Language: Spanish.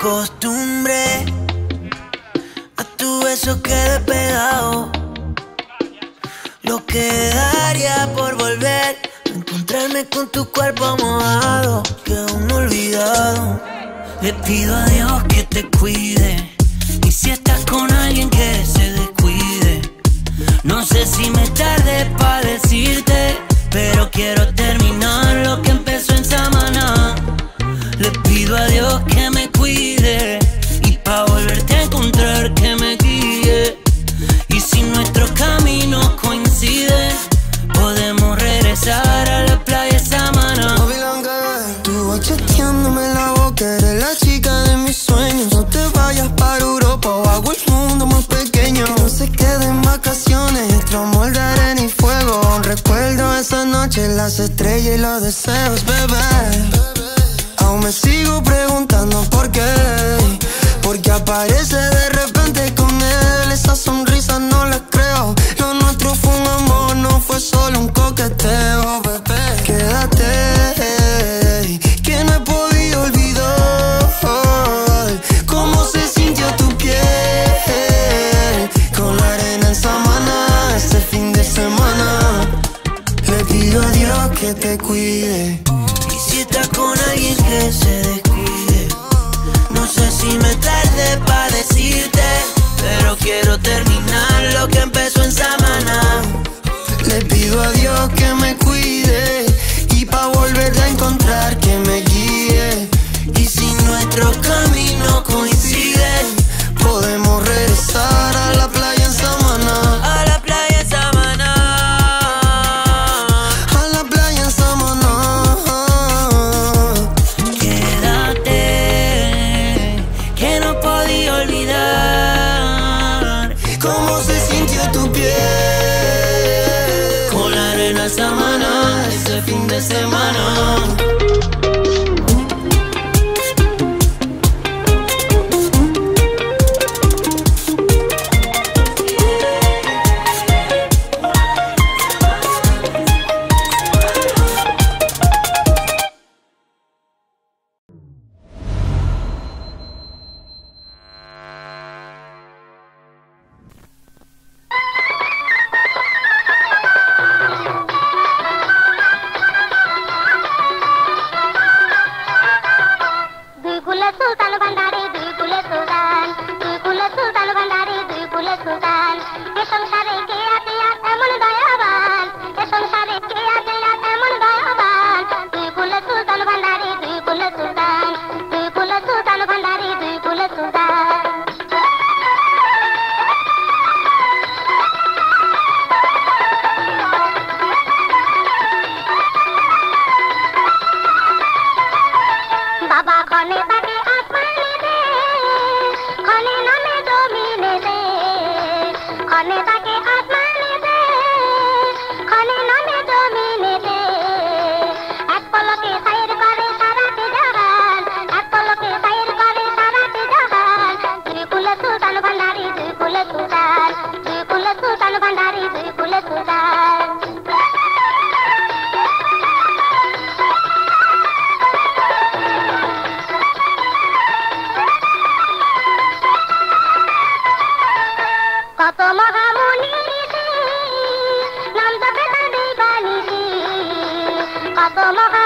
acostumbré a tu beso, quedé pegado. Lo que daría por volver a encontrarme con tu cuerpo mojado, que aún no he olvidado. Le pido a Dios que te cuide, y si estás con alguien que se descuide. No sé si me tarde pa' decirte, pero quiero terminar lo que empezó en Samaná. Le pido a Dios que me cuide, y pa' volverte a encontrar que me guíe. Y si nuestros caminos coinciden, podemos regresar a la playa Samaná. Tú vas chateándome la boca, eres la chica de mis sueños. No te vayas para Europa o hago el mundo más pequeño. Que no se queden vacaciones, nuestro amor de arena y fuego. Aún recuerdo esa noche, las estrellas y los deseos, bebé. Aún me sigo preguntando por qué, porque aparece de repente con él. Esa sonrisa no la creo. Lo nuestro fue un amor, no fue solo un coqueteo, bebé. Quédate, que no he podido olvidar cómo se sintió tu piel con la arena en Samaná. Ese fin de semana le pido a Dios que te cuide. Y si estás con alguien que se descuide, no sé si me tarde pa' decirte, pero quiero terminar lo que empezó en Samaná. Le pido a Dios que me cuide, y pa' volver a encontrar que me guíe. Y si nuestros caminos coinciden, podemos regresar a la playa en Samaná. a la playa en Samaná. A la playa en Samaná. Quédate, que no podía olvidar Cómo se sintió tu piel con la arena Samaná ese fin de semana. Mama